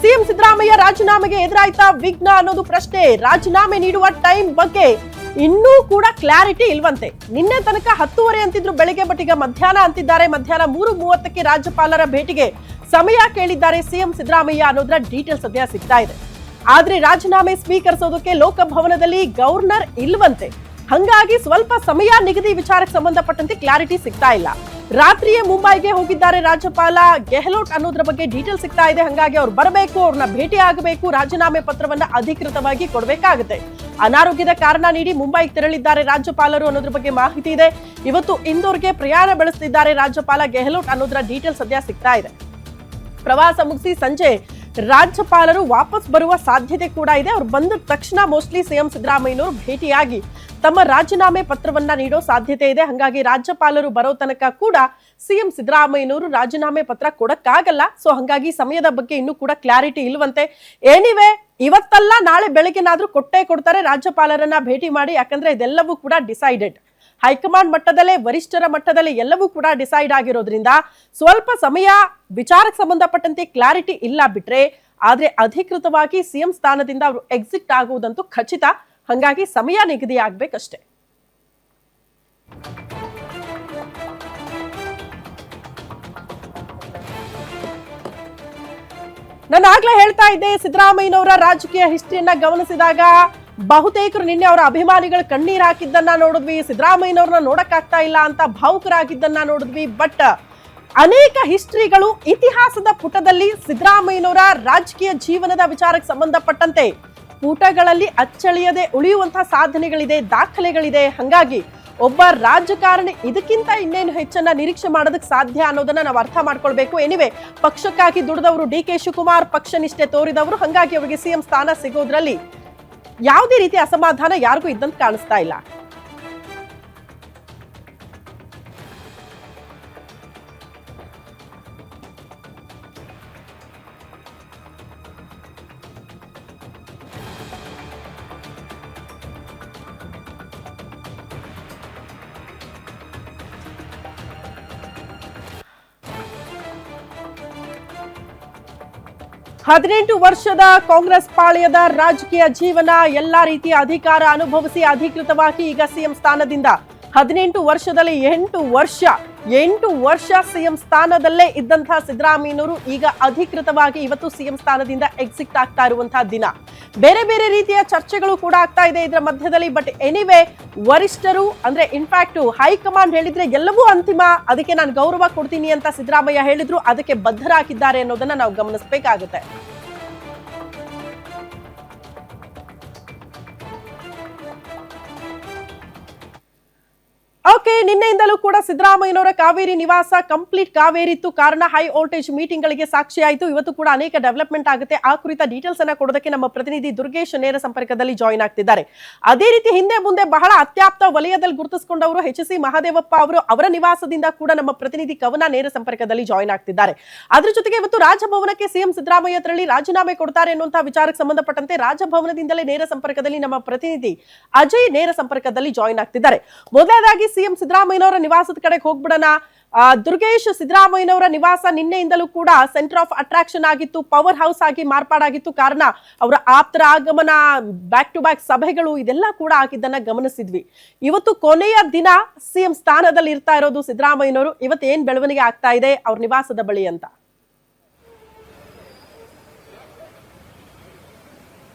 CM Siddaramaiah ರಾಜೀನಾಮೆಗೆ ಎದುರಾಯ್ತಾ ವಿಘ್ನ ಅನ್ನೋದು ಪ್ರಶ್ನೆ. ರಾಜೀನಾಮೆ ನೀಡುವ ಟೈಮ್ ಬಗ್ಗೆ ಇನ್ನೂ ಕೂಡ ಕ್ಲಾರಿಟಿ ಇಲ್ವಂತೆ. ನಿನ್ನೆ ತನಕ 10:30 ಅಂತಿದ್ರು ಬೆಳಿಗ್ಗೆ, ಬಟ್ ಈಗ ಮಧ್ಯಾಹ್ನ ಅಂತಿದ್ದಾರೆ. ಮಧ್ಯಾಹ್ನ 3:30ಕ್ಕೆ ರಾಜ್ಯಪಾಲರ ಭೇಟಿಗೆ ಸಮಯ ಕೇಳಿದ್ದಾರೆ ಸಿಎಂ ಸಿದ್ದರಾಮಯ್ಯ ಅನ್ನೋದ್ರ ಡೀಟೇಲ್ಸ್ ಸದ್ಯ ಸಿಗ್ತಾ ಇದೆ. ಆದ್ರೆ ರಾಜೀನಾಮೆ ಸ್ವೀಕರಿಸೋದಕ್ಕೆ ಲೋಕಭವನದಲ್ಲಿ ಗವರ್ನರ್ ಇಲ್ವಂತೆ. ಹಂಗಾಗಿ ಸ್ವಲ್ಪ ಸಮಯ ನಿಗದಿ ವಿಚಾರಕ್ಕೆ ಸಂಬಂಧಪಟ್ಟಂತೆ ಕ್ಲಾರಿಟಿ ಸಿಗ್ತಾ ಇಲ್ಲ. ರಾತ್ರಿಯೇ ಮುಂಬೈಗೆ ಹೋಗಿದ್ದಾರೆ ರಾಜ್ಯಪಾಲ ಗೆಹ್ಲೋಟ್ ಅನ್ನೋದ್ರ ಬಗ್ಗೆ ಡೀಟೇಲ್ ಸಿಗ್ತಾ ಇದೆ. ಹಂಗಾಗಿ ಅವ್ರು ಬರಬೇಕು, ಅವ್ರನ್ನ ಭೇಟಿ ಆಗಬೇಕು, ರಾಜೀನಾಮೆ ಪತ್ರವನ್ನ ಅಧಿಕೃತವಾಗಿ ಕೊಡಬೇಕಾಗುತ್ತೆ. ಅನಾರೋಗ್ಯದ ಕಾರಣ ನೀಡಿ ಮುಂಬೈಗೆ ತೆರಳಿದ್ದಾರೆ ರಾಜ್ಯಪಾಲರು ಅನ್ನೋದ್ರ ಬಗ್ಗೆ ಮಾಹಿತಿ ಇದೆ. ಇವತ್ತು ಇಂದೋರ್ಗೆ ಪ್ರಯಾಣ ಬೆಳೆಸ್ತಿದ್ದಾರೆ ರಾಜ್ಯಪಾಲ ಗೆಹ್ಲೋಟ್ ಅನ್ನೋದ್ರ ಡೀಟೇಲ್ ಸದ್ಯ ಸಿಗ್ತಾ ಇದೆ. ಪ್ರವಾಸ ಮುಗಿಸಿ ಸಂಜೆ ರಾಜ್ಯಪಾಲರು ವಾಪಸ್ ಬರುವ ಸಾಧ್ಯತೆ ಕೂಡ ಇದೆ. ಅವ್ರು ಬಂದ ತಕ್ಷಣ ಮೋಸ್ಟ್ಲಿ ಸಿಎಂ ಸಿದ್ದರಾಮಯ್ಯನವರು ಭೇಟಿಯಾಗಿ ತಮ್ಮ ರಾಜೀನಾಮೆ ಪತ್ರವನ್ನ ನೀಡೋ ಸಾಧ್ಯತೆ ಇದೆ. ಹಂಗಾಗಿ ರಾಜ್ಯಪಾಲರು ಬರೋ ತನಕ ಕೂಡ ಸಿಎಂ ಸಿದ್ದರಾಮಯ್ಯನವರು ರಾಜೀನಾಮೆ ಪತ್ರ ಕೊಡಕ್ಕಾಗಲ್ಲ. ಸೊ ಹಂಗಾಗಿ ಸಮಯದ ಬಗ್ಗೆ ಇನ್ನೂ ಕೂಡ ಕ್ಲಾರಿಟಿ ಇಲ್ವಂತೆ. ಎನಿವೆ, ಇವತ್ತಲ್ಲ ನಾಳೆ ಬೆಳಗ್ಗೆನಾದ್ರೂ ಕೊಟ್ಟೇ ಕೊಡ್ತಾರೆ ರಾಜ್ಯಪಾಲರನ್ನ ಭೇಟಿ ಮಾಡಿ. ಯಾಕಂದ್ರೆ ಇದೆಲ್ಲವೂ ಕೂಡ ಡಿಸೈಡೆಡ್, ಹೈಕಮಾಂಡ್ ಮಟ್ಟದಲ್ಲೇ, ವರಿಷ್ಠರ ಮಟ್ಟದಲ್ಲೇ ಎಲ್ಲವೂ ಕೂಡ ಡಿಸೈಡ್ ಆಗಿರೋದ್ರಿಂದ ಸ್ವಲ್ಪ ಸಮಯ ವಿಚಾರಕ್ಕೆ ಸಂಬಂಧಪಟ್ಟಂತೆ ಕ್ಲಾರಿಟಿ ಇಲ್ಲ ಬಿಟ್ರೆ, ಆದ್ರೆ ಅಧಿಕೃತವಾಗಿ ಸಿಎಂ ಸ್ಥಾನದಿಂದ ಅವರು ಎಕ್ಸಿಟ್ ಆಗುವುದಂತೂ ಖಚಿತ. ಹಂಗಾಗಿ ಸಮಯ ನಿಗದಿ ಆಗ್ಬೇಕಷ್ಟೇ. ನಾನು ಆಗ್ಲೇ ಹೇಳ್ತಾ ಇದ್ದೆ, ಸಿದ್ದರಾಮಯ್ಯನವರ ರಾಜಕೀಯ ಹಿಸ್ಟ್ರಿಯನ್ನ ಗಮನಿಸಿದಾಗ ಬಹುತೇಕರು ನಿನ್ನೆ ಅವರ ಅಭಿಮಾನಿಗಳು ಕಣ್ಣೀರ್ ಹಾಕಿದ್ದನ್ನ ನೋಡಿದ್ವಿ. ಸಿದ್ದರಾಮಯ್ಯನವ್ರನ್ನ ನೋಡಕ್ಕಾಗ್ತಾ ಇಲ್ಲ ಅಂತ ಭಾವುಕರಾಗಿದ್ದನ್ನ ನೋಡಿದ್ವಿ. ಬಟ್ ಅನೇಕ ಹಿಸ್ಟ್ರಿಗಳು, ಇತಿಹಾಸದ ಪುಟದಲ್ಲಿ ಸಿದ್ದರಾಮಯ್ಯನವರ ರಾಜಕೀಯ ಜೀವನದ ವಿಚಾರಕ್ಕೆ ಸಂಬಂಧಪಟ್ಟಂತೆ ಪುಟಗಳಲ್ಲಿ ಅಚ್ಚಳಿಯದೆ ಉಳಿಯುವಂತಹ ಸಾಧನೆಗಳಿದೆ, ದಾಖಲೆಗಳಿದೆ. ಹಂಗಾಗಿ ಒಬ್ಬ ರಾಜಕಾರಣಿ ಇದಕ್ಕಿಂತ ಇನ್ನೇನು ಹೆಚ್ಚನ್ನ ನಿರೀಕ್ಷೆ ಮಾಡೋದಕ್ಕೆ ಸಾಧ್ಯ ಅನ್ನೋದನ್ನ ನಾವು ಅರ್ಥ ಮಾಡ್ಕೊಳ್ಬೇಕು. ಎನಿವೆ, ಪಕ್ಷಕ್ಕಾಗಿ ದುಡಿದವರು ಡಿ.ಕೆ. ಶಿವಕುಮಾರ್, ಪಕ್ಷ ನಿಷ್ಠೆ ತೋರಿದವರು. ಹಂಗಾಗಿ ಅವರಿಗೆ ಸಿಎಂ ಸ್ಥಾನ ಸಿಗೋದ್ರಲ್ಲಿ ಯಾವುದೇ ರೀತಿಯ ಅಸಮಾಧಾನ ಯಾರಿಗೂ ಇದ್ದಂತ ಕಾಣಿಸ್ತಾ ಇಲ್ಲ. ಹದಿನೆಂಟು ವರ್ಷದ ಕಾಂಗ್ರೆಸ್ ಪಾಳ್ಯದ ರಾಜಕೀಯ ಜೀವನ, ಎಲ್ಲಾ ರೀತಿಯ ಅಧಿಕಾರ ಅನುಭವಿಸಿ ಅಧಿಕೃತವಾಗಿ ಈಗ ಸಿಎಂ ಸ್ಥಾನದಿಂದ 18 ವರ್ಷದಲ್ಲಿ 8 ವರ್ಷ ಸಿಎಂ ಸ್ಥಾನದಲ್ಲೇ ಇದ್ದಂತಹ ಸಿದ್ದರಾಮಯ್ಯನವರು ಈಗ ಅಧಿಕೃತವಾಗಿ ಇವತ್ತು ಸಿಎಂ ಸ್ಥಾನದಿಂದ ಎಕ್ಸಿಟ್ ಆಗ್ತಾ ಇರುವಂತಹ ದಿನ. ಬೇರೆ ಬೇರೆ ರೀತಿಯ ಚರ್ಚೆಗಳು ಕೂಡ ಆಗ್ತಾ ಇದೆ ಇದರ ಮಧ್ಯದಲ್ಲಿ. ಬಟ್ ಎನಿವೆ, ವರಿಷ್ಠರು ಅಂದ್ರೆ ಇನ್ಫ್ಯಾಕ್ಟ್ ಹೈಕಮಾಂಡ್ ಹೇಳಿದ್ರೆ ಎಲ್ಲವೂ ಅಂತಿಮ, ಅದಕ್ಕೆ ನಾನು ಗೌರವ ಕೊಡ್ತೀನಿ ಅಂತ ಸಿದ್ದರಾಮಯ್ಯ ಹೇಳಿದ್ರು. ಅದಕ್ಕೆ ಬದ್ಧರಾಗಿದ್ದಾರೆ ಅನ್ನೋದನ್ನ ನಾವು ಗಮನಿಸಬೇಕಾಗುತ್ತೆ. ಓಕೆ, ನಿನ್ನೆಯಿಂದಲೂ ಕೂಡ ಸಿದ್ದರಾಮಯ್ಯನವರ ಕಾವೇರಿ ನಿವಾಸ ಕಂಪ್ಲೀಟ್ ಕಾವೇರಿ ಇತ್ತು. ಕಾರಣ ಹೈ ವೋಲ್ಟೇಜ್ ಮೀಟಿಂಗ್ ಗಳಿಗೆ ಸಾಕ್ಷಿ ಆಯಿತು. ಇವತ್ತು ಕೂಡ ಅನೇಕ ಡೆವಲಪ್ಮೆಂಟ್ ಆಗುತ್ತೆ. ಆ ಕುರಿತ ಡೀಟೇಲ್ಸ್ ಅನ್ನ ಕೊಡೋದಕ್ಕೆ ನಮ್ಮ ಪ್ರತಿನಿಧಿ ದುರ್ಗೇಶ್ ನೇರ ಸಂಪರ್ಕದಲ್ಲಿ ಜಾಯಿನ್ ಆಗ್ತಿದ್ದಾರೆ. ಅದೇ ರೀತಿ ಹಿಂದೆ ಮುಂದೆ ಬಹಳ ಅತ್ಯಾಪ್ತ ವಲಯದಲ್ಲಿ ಗುರುತಿಸಿಕೊಂಡವರು ಎಚ್.ಸಿ. ಮಹದೇವಪ್ಪ ಅವರು, ಅವರ ನಿವಾಸದಿಂದ ಕೂಡ ನಮ್ಮ ಪ್ರತಿನಿಧಿ ಕವನ ನೇರ ಸಂಪರ್ಕದಲ್ಲಿ ಜಾಯಿನ್ ಆಗ್ತಿದ್ದಾರೆ. ಅದ್ರ ಜೊತೆಗೆ ಇವತ್ತು ರಾಜಭವನಕ್ಕೆ ಸಿಎಂ ಸಿದ್ದರಾಮಯ್ಯ ತೆರಳಿ ರಾಜೀನಾಮೆ ಕೊಡ್ತಾರೆ ಎನ್ನುವಂತಹ ವಿಚಾರಕ್ಕೆ ಸಂಬಂಧಪಟ್ಟಂತೆ ರಾಜಭವನದಿಂದಲೇ ನೇರ ಸಂಪರ್ಕದಲ್ಲಿ ನಮ್ಮ ಪ್ರತಿನಿಧಿ ಅಜಯ್ ನೇರ ಸಂಪರ್ಕದಲ್ಲಿ ಜಾಯಿನ್ ಆಗ್ತಿದ್ದಾರೆ. ಮೊದಲನೇದಾಗಿ ಸಿಎಂ ಸಿದ್ದರಾಮಯ್ಯನವರ ನಿವಾಸದ ಕಡೆಗೆ ಹೋಗ್ಬಿಡೋಣ. ದುರ್ಗೇಶ್, ಸಿದ್ದರಾಮಯ್ಯನವರ ನಿವಾಸ ನಿನ್ನೆಯಿಂದಲೂ ಕೂಡ ಸೆಂಟರ್ ಆಫ್ ಅಟ್ರಾಕ್ಷನ್ ಆಗಿತ್ತು, ಪವರ್ ಹೌಸ್ ಆಗಿ ಮಾರ್ಪಾಡಾಗಿತ್ತು. ಕಾರಣ ಅವರ ಆಪ್ತರ ಆಗಮನ, ಬ್ಯಾಕ್ ಟು ಬ್ಯಾಕ್ ಸಭೆಗಳು, ಇದೆಲ್ಲ ಕೂಡ ಆಗಿದ್ದನ್ನ ಗಮನಿಸಿದ್ವಿ. ಇವತ್ತು ಕೊನೆಯ ದಿನ ಸಿಎಂ ಸ್ಥಾನದಲ್ಲಿ ಇರ್ತಾ ಇರೋದು ಸಿದ್ದರಾಮಯ್ಯನವರು. ಇವತ್ತು ಏನ್ ಬೆಳವಣಿಗೆ ಆಗ್ತಾ ಇದೆ ಅವ್ರ ನಿವಾಸದ ಬಳಿ ಅಂತ?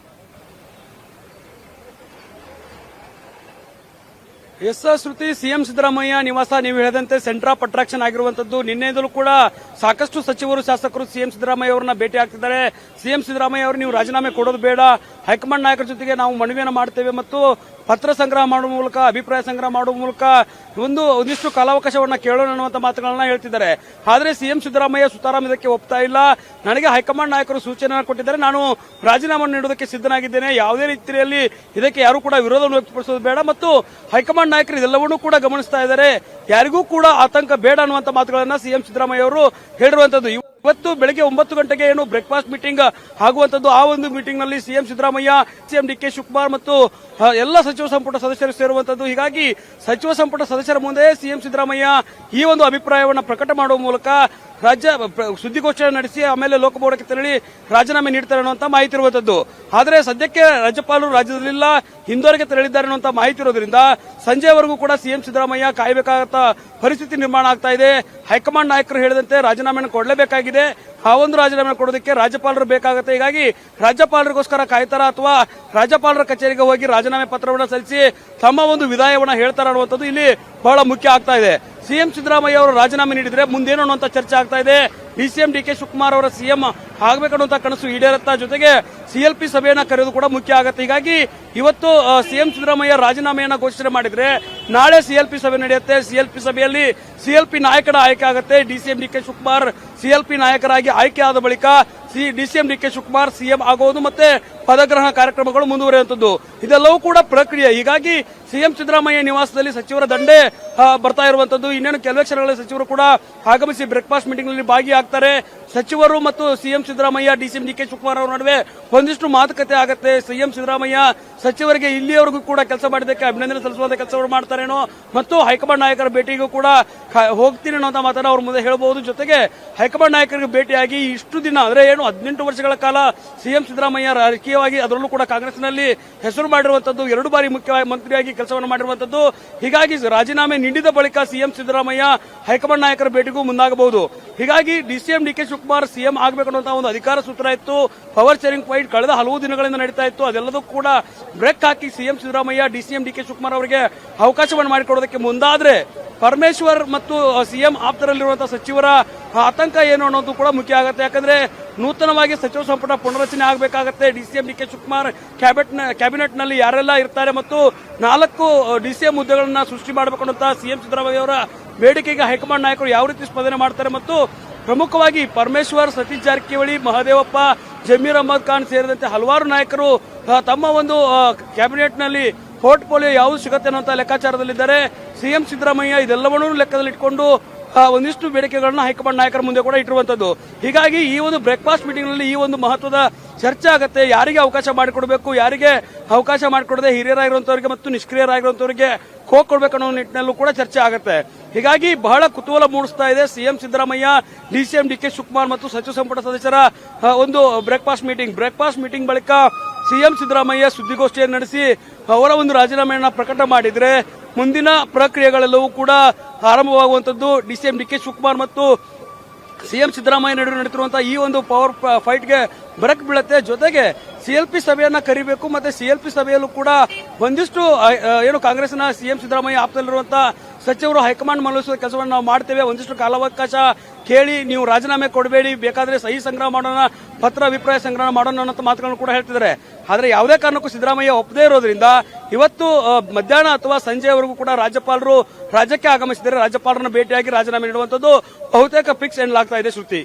ಎಸ್ ಶ್ರುತಿ, ಸಿಎಂ ಸಿದ್ದರಾಮಯ್ಯ ನಿವಾಸ ನೀವು ಹೇಳಿದಂತೆ ಸೆಂಟರ್ ಆಫ್ ಅಟ್ರಾಕ್ಷನ್ ಆಗಿರುವಂತದ್ದು. ನಿನ್ನೆಯಿಂದಲೂ ಕೂಡ ಸಾಕಷ್ಟು ಸಚಿವರು, ಶಾಸಕರು ಸಿಎಂ ಸಿದ್ದರಾಮಯ್ಯ ಅವರನ್ನ ಭೇಟಿ ಆಗ್ತಿದ್ದಾರೆ. ಸಿಎಂ ಸಿದ್ದರಾಮಯ್ಯ ಅವರು ನೀವು ರಾಜೀನಾಮೆ ಕೊಡೋದು ಬೇಡ, ಹೈಕಮಾಂಡ್ ನಾಯಕರ ಜೊತೆಗೆ ನಾವು ಮನವಿಯನ್ನು ಮಾಡ್ತೇವೆ ಮತ್ತು ಪತ್ರ ಸಂಗ್ರಹ ಮಾಡುವ ಮೂಲಕ, ಅಭಿಪ್ರಾಯ ಸಂಗ್ರಹ ಮಾಡುವ ಮೂಲಕ ಒಂದಿಷ್ಟು ಕಾಲಾವಕಾಶವನ್ನ ಕೇಳೋಣ ಅನ್ನುವಂತ ಮಾತುಗಳನ್ನ ಹೇಳ್ತಿದ್ದಾರೆ. ಆದ್ರೆ ಸಿಎಂ ಸಿದ್ದರಾಮಯ್ಯ ಸುತಾರಾಮ್ ಇದಕ್ಕೆ ಒಪ್ತಾ ಇಲ್ಲ. ನನಗೆ ಹೈಕಮಾಂಡ್ ನಾಯಕರು ಸೂಚನೆ ಕೊಟ್ಟಿದ್ದಾರೆ, ನಾನು ರಾಜೀನಾಮೆ ನೀಡೋದಕ್ಕೆ ಸಿದ್ಧನಾಗಿದ್ದೇನೆ, ಯಾವುದೇ ರೀತಿಯಲ್ಲಿ ಇದಕ್ಕೆ ಯಾರು ಕೂಡ ವಿರೋಧವನ್ನು ವ್ಯಕ್ತಪಡಿಸೋದು ಬೇಡ ಮತ್ತು ಹೈಕಮಾಂಡ್ ನಾಯಕರು ಇದೆಲ್ಲವನ್ನೂ ಕೂಡ ಗಮನಿಸ್ತಾ ಇದ್ದಾರೆ, ಯಾರಿಗೂ ಕೂಡ ಆತಂಕ ಬೇಡ ಅನ್ನುವಂತ ಮಾತುಗಳನ್ನ ಸಿಎಂ ಸಿದ್ದರಾಮಯ್ಯ ಅವರು ಹೇಳಿರುವಂತದ್ದು. ಇವತ್ತು ಬೆಳಗ್ಗೆ 9 ಗಂಟೆಗೆ ಏನು ಬ್ರೇಕ್ಫಾಸ್ಟ್ ಮೀಟಿಂಗ್ ಆಗುವಂತದ್ದು. ಆ ಒಂದು ಮೀಟಿಂಗ್ ನಲ್ಲಿ CM Siddaramaiah, CM D K Shivakumar ಮತ್ತು ಎಲ್ಲ ಸಚಿವ ಸಂಪುಟ ಸದಸ್ಯರು ಸೇರುವಂತದ್ದು. ಹೀಗಾಗಿ ಸಚಿವ ಸಂಪುಟ ಸದಸ್ಯರ ಮುಂದೆ ಸಿಎಂ ಸಿದ್ದರಾಮಯ್ಯ ಈ ಒಂದು ಅಭಿಪ್ರಾಯವನ್ನು ಪ್ರಕಟ ಮಾಡುವ ಮೂಲಕ ರಾಜ್ಯ ಸುದ್ದಿಗೋಷ್ಠಿಯನ್ನು ನಡೆಸಿ ಆಮೇಲೆ ಲೋಕಭವನಕ್ಕೆ ತೆರಳಿ ರಾಜೀನಾಮೆ ನೀಡ್ತಾರೆ ಅನ್ನುವಂತ ಮಾಹಿತಿ ಇರುವಂತದ್ದು. ಆದರೆ ಸದ್ಯಕ್ಕೆ ರಾಜ್ಯಪಾಲರು ರಾಜ್ಯದಲ್ಲಿಲ್ಲ, ಇಂದೋರ್ಗೆ ತೆರಳಿದ್ದಾರೆ ಅನ್ನುವಂತ ಮಾಹಿತಿ ಇರೋದ್ರಿಂದ ಸಂಜೆವರೆಗೂ ಕೂಡ ಸಿಎಂ ಸಿದ್ದರಾಮಯ್ಯ ಕಾಯಬೇಕಾದ ಪರಿಸ್ಥಿತಿ ನಿರ್ಮಾಣ ಆಗ್ತಾ ಇದೆ. ಹೈಕಮಾಂಡ್ ನಾಯಕರು ಹೇಳಿದಂತೆ ರಾಜೀನಾಮೆಯನ್ನು ಕೊಡಲೇಬೇಕಾಗಿದೆ. ಆ ಒಂದು ರಾಜೀನಾಮೆ ಕೊಡೋದಕ್ಕೆ ರಾಜ್ಯಪಾಲರು ಬೇಕಾಗುತ್ತೆ. ಹೀಗಾಗಿ ರಾಜ್ಯಪಾಲರಿಗೋಸ್ಕರ ಕಾಯ್ತಾರ ಅಥವಾ ರಾಜ್ಯಪಾಲರ ಕಚೇರಿಗೆ ಹೋಗಿ ರಾಜೀನಾಮೆ ಪತ್ರವನ್ನು ಸಲ್ಲಿಸಿ ತಮ್ಮ ಒಂದು ವಿದಾಯವನ್ನ ಹೇಳ್ತಾರ ಅನ್ನುವಂಥದ್ದು ಇಲ್ಲಿ ಬಹಳ ಮುಖ್ಯ ಆಗ್ತಾ ಇದೆ. ಸಿಎಂ ಸಿದ್ದರಾಮಯ್ಯ ಅವರು ರಾಜೀನಾಮೆ ನೀಡಿದ್ರೆ ಮುಂದೇನು ಅನ್ನುವಂತ ಚರ್ಚೆ ಆಗ್ತಾ ಇದೆ. ಡಿಸಿಎಂ ಡಿ ಕೆ ಶಿವಕುಮಾರ್ ಅವರ ಸಿಎಂ ಆಗಬೇಕನ್ನುವಂತ ಕನಸು ಈಡೇರುತ್ತಾ, ಜೊತೆಗೆ ಸಿಎಲ್ಪಿ ಸಭೆಯನ್ನ ಕರೆಯೋದು ಕೂಡ ಮುಖ್ಯ ಆಗುತ್ತೆ. ಹೀಗಾಗಿ ಇವತ್ತು ಸಿಎಂ ಸಿದ್ದರಾಮಯ್ಯ ರಾಜೀನಾಮೆಯನ್ನ ಘೋಷಣೆ ಮಾಡಿದ್ರೆ ನಾಳೆ ಸಿಎಲ್ಪಿ ಸಭೆ ನಡೆಯುತ್ತೆ. ಸಿಎಲ್ಪಿ ಸಭೆಯಲ್ಲಿ ಸಿಎಲ್ಪಿ ನಾಯಕರ ಆಯ್ಕೆ ಆಗುತ್ತೆ. DCM D K Shivakumar CLP ನಾಯಕರಾಗಿ ಆಯ್ಕೆ ಆದ ಬಳಿಕ DCM D K Shivakumar CM ಆಗುವುದು ಮತ್ತೆ ಪದಗ್ರಹಣ ಕಾರ್ಯಕ್ರಮಗಳು ಮುಂದುವರಿಯುವಂತದ್ದು. ಇದೆಲ್ಲವೂ ಕೂಡ ಪ್ರಕ್ರಿಯೆ. ಹೀಗಾಗಿ ಸಿಎಂ ಸಿದ್ದರಾಮಯ್ಯ ನಿವಾಸದಲ್ಲಿ ಸಚಿವರ ದಂಡೆ ಬರ್ತಾ ಇರುವಂತದ್ದು. ಇನ್ನೇನು ಕೆಲವೇ ಕ್ಷಣಗಳಲ್ಲಿ ಸಚಿವರು ಕೂಡ ಆಗಮಿಸಿ ಬ್ರೇಕ್ಫಾಸ್ಟ್ ಮೀಟಿಂಗ್ ನಲ್ಲಿ ಭಾಗಿಯಾಗ್ತಾರೆ. ಸಚಿವರು ಮತ್ತು CM Siddaramaiah, DCM D K Shivakumar ಅವರ ನಡುವೆ ಒಂದಿಷ್ಟು ಮಾತುಕತೆ ಆಗುತ್ತೆ. ಸಿಎಂ ಸಿದ್ದರಾಮಯ್ಯ ಸಚಿವರಿಗೆ ಇಲ್ಲಿಯವರೆಗೂ ಕೂಡ ಕೆಲಸ ಮಾಡಿದ್ದಕ್ಕೆ ಅಭಿನಂದನೆ ಸಲ್ಲಿಸುವಂತ ಕೆಲಸವನ್ನು ಮಾಡ್ತಾರೇನೋ ಮತ್ತು ಹೈಕಮಾಂಡ್ ನಾಯಕರ ಭೇಟಿಗೂ ಕೂಡ ಹೋಗ್ತೀನಿ ಅನ್ನೋ ಮಾತನ್ನ ಅವ್ರ ಮುಂದೆ ಹೇಳಬಹುದು. ಜೊತೆಗೆ ಹೈಕಮಾಂಡ್ ನಾಯಕರಿಗೆ ಭೇಟಿಯಾಗಿ ಇಷ್ಟು ದಿನ ಅಂದ್ರೆ 18 ವರ್ಷಗಳ ಕಾಲ ಸಿಎಂ ಸಿದ್ದರಾಮಯ್ಯ ರಾಜಕೀಯವಾಗಿ ಅದರಲ್ಲೂ ಕೂಡ ಕಾಂಗ್ರೆಸ್ನಲ್ಲಿ ಹೆಸರು ಮಾಡಿರುವಂತದ್ದು, 2 ಬಾರಿ ಮುಖ್ಯ ಮಂತ್ರಿಯಾಗಿ ಕೆಲಸವನ್ನು ಮಾಡಿರುವಂತದ್ದು. ಹೀಗಾಗಿ ರಾಜೀನಾಮೆ ನೀಡಿದ ಬಳಿಕ ಸಿಎಂ ಸಿದ್ದರಾಮಯ್ಯ ಹೈಕಮಾಂಡ್ ನಾಯಕರ ಭೇಟಿಗೂ ಮುಂದಾಗಬಹುದು. ಹೀಗಾಗಿ DCM D K Shivakumar CM ಆಗಬೇಕನ್ನುವಂತಹ ಒಂದು ಅಧಿಕಾರ ಸೂತ್ರ ಇತ್ತು. ಪವರ್ ಶೇರಿಂಗ್ ಫೈಟ್ ಕಳೆದ ಹಲವು ದಿನಗಳಿಂದ ನಡೀತಾ ಇತ್ತು. ಅದೆಲ್ಲದೂ ಕೂಡ ಬ್ರೇಕ್ ಹಾಕಿ CM Siddaramaiah DCM D K Shivakumar ಅವರಿಗೆ ಅವಕಾಶವನ್ನು ಮಾಡಿಕೊಡೋದಕ್ಕೆ ಮುಂದಾದ್ರೆ ಪರಮೇಶ್ವರ್ ಮತ್ತು ಸಿಎಂ ಆಪ್ತರಲ್ಲಿರುವಂತಹ ಸಚಿವರ ಆತಂಕ ಏನು ಅನ್ನೋದು ಕೂಡ ಮುಖ್ಯ ಆಗುತ್ತೆ. ಯಾಕಂದ್ರೆ ನೂತನವಾಗಿ ಸಚಿವ ಸಂಪುಟ ಪುನರಚನೆ ಆಗಬೇಕಾಗುತ್ತೆ. DCM D K Shivakumar cabinet ನಲ್ಲಿ ಯಾರೆಲ್ಲ ಇರ್ತಾರೆ ಮತ್ತು 4 ಡಿಸಿಎಂ ಹುದ್ದೆಗಳನ್ನ ಸೃಷ್ಟಿ ಮಾಡಬೇಕು ಅನ್ನುವಂತಹ ಸಿಎಂ ಸಿದ್ದರಾಮಯ್ಯ ಅವರ ಬೇಡಿಕೆಗೆ ಹೈಕಮಾಂಡ್ ನಾಯಕರು ಯಾವ ರೀತಿ ಸ್ಪಂದನೆ ಮಾಡ್ತಾರೆ ಮತ್ತು ಪ್ರಮುಖವಾಗಿ ಪರಮೇಶ್ವರ್, ಸತೀಶ್ ಜಾರಕಿಹೊಳಿ, ಮಹದೇವಪ್ಪ, ಜಮೀರ್ ಅಹಮದ್ ಖಾನ್ ಸೇರಿದಂತೆ ಹಲವಾರು ನಾಯಕರು ತಮ್ಮ ಒಂದು ಕ್ಯಾಬಿನೆಟ್ ನಲ್ಲಿ ಪೋರ್ಟ್ಫೋಲಿಯೋ ಯಾವುದು ಸಿಗುತ್ತೆ ಅನ್ನುವಂತ ಲೆಕ್ಕಾಚಾರದಲ್ಲಿದ್ದಾರೆ. ಸಿಎಂ ಸಿದ್ದರಾಮಯ್ಯ ಇದೆಲ್ಲವನ್ನೂ ಲೆಕ್ಕದಲ್ಲಿಟ್ಟುಕೊಂಡು ಒಂದಿಷ್ಟು ಬೇಡಿಕೆಗಳನ್ನ ಹೈಕಮಾಂಡ್ ನಾಯಕರ ಮುಂದೆ ಕೂಡ ಇಟ್ಟಿರುವಂತದ್ದು. ಹೀಗಾಗಿ ಈ ಒಂದು ಬ್ರೇಕ್ಫಾಸ್ಟ್ ಮೀಟಿಂಗ್ ನಲ್ಲಿ ಈ ಒಂದು ಮಹತ್ವದ ಚರ್ಚೆ ಆಗುತ್ತೆ. ಯಾರಿಗೆ ಅವಕಾಶ ಮಾಡಿಕೊಡಬೇಕು, ಯಾರಿಗೆ ಅವಕಾಶ ಮಾಡಿಕೊಡದೆ ಹಿರಿಯರಾಗಿರುವಂತವರಿಗೆ ಮತ್ತು ನಿಷ್ಕ್ರಿಯರಾಗಿರುವಂತವರಿಗೆ ಕೊಡಬೇಕನ್ನೋ ನಿಟ್ಟಿನಲ್ಲೂ ಕೂಡ ಚರ್ಚೆ ಆಗುತ್ತೆ. ಹೀಗಾಗಿ ಬಹಳ ಕುತೂಹಲ ಮೂಡಿಸ್ತಾ ಇದೆ CM Siddaramaiah, DCM D K Shivakumar ಮತ್ತು ಸಚಿವ ಸಂಪುಟ ಸದಸ್ಯರ ಒಂದು ಬ್ರೇಕ್ಫಾಸ್ಟ್ ಮೀಟಿಂಗ್ ಬಳಿಕ ಸಿಎಂ ಸಿದ್ದರಾಮಯ್ಯ ಸುದ್ದಿಗೋಷ್ಠಿಯನ್ನು ನಡೆಸಿ ಅವರ ಒಂದು ರಾಜೀನಾಮೆಯನ್ನ ಪ್ರಕಟ ಮಾಡಿದ್ರೆ ಮುಂದಿನ ಪ್ರಕ್ರಿಯೆಗಳೆಲ್ಲವೂ ಕೂಡ ಆರಂಭವಾಗುವಂತದ್ದು. ಡಿಸಿಎಂ ಡಿ ಕೆ ಶಿವಕುಮಾರ್ ಮತ್ತು ಸಿಎಂ ಸಿದ್ದರಾಮಯ್ಯ ನಡುವೆ ನಡೆಯುತ್ತಿರುವಂತಹ ಈ ಒಂದು ಪವರ್ ಫೈಟ್ಗೆ ಬ್ರೇಕ್ ಬೀಳುತ್ತೆ. ಜೊತೆಗೆ ಸಿಎಲ್ಪಿ ಸಭೆಯನ್ನ ಕರಿಬೇಕು. ಮತ್ತೆ ಸಿಎಲ್ಪಿ ಸಭೆಯಲ್ಲೂ ಕೂಡ ಒಂದಿಷ್ಟು ಏನು ಕಾಂಗ್ರೆಸ್ನ ಸಿಎಂ ಸಿದ್ದರಾಮಯ್ಯ ಆಪ್ತಲ್ಲಿರುವಂತಹ ಸಚಿವರು ಹೈಕಮಾಂಡ್ ಮನವೊಲಿಸುವ ಕೆಲಸವನ್ನು ನಾವು ಮಾಡ್ತೇವೆ, ಒಂದಿಷ್ಟು ಕಾಲಾವಕಾಶ ಕೇಳಿ ನೀವು ರಾಜೀನಾಮೆ ಕೊಡಬೇಡಿ, ಬೇಕಾದ್ರೆ ಸಹಿ ಸಂಗ್ರಹ ಮಾಡೋಣ, ಪತ್ರ ಅಭಿಪ್ರಾಯ ಸಂಗ್ರಹ ಮಾಡೋಣ ಅನ್ನೋ ಮಾತುಗಳನ್ನು ಕೂಡ ಹೇಳ್ತಿದ್ದಾರೆ. ಆದ್ರೆ ಯಾವುದೇ ಕಾರಣಕ್ಕೂ ಸಿದ್ದರಾಮಯ್ಯ ಒಪ್ಪದೇ ಇರೋದ್ರಿಂದ ಇವತ್ತು ಮಧ್ಯಾಹ್ನ ಅಥವಾ ಸಂಜೆವರೆಗೂ ಕೂಡ ರಾಜ್ಯಪಾಲರು ರಾಜ್ಯಕ್ಕೆ ಆಗಮಿಸಿದರೆ ರಾಜ್ಯಪಾಲರನ್ನು ಭೇಟಿಯಾಗಿ ರಾಜೀನಾಮೆ ನೀಡುವಂತದ್ದು ಬಹುತೇಕ ಫಿಕ್ಸ್ ಎನ್ನಲಾಗ್ತಾ ಇದೆ. ಶ್ರುತಿ.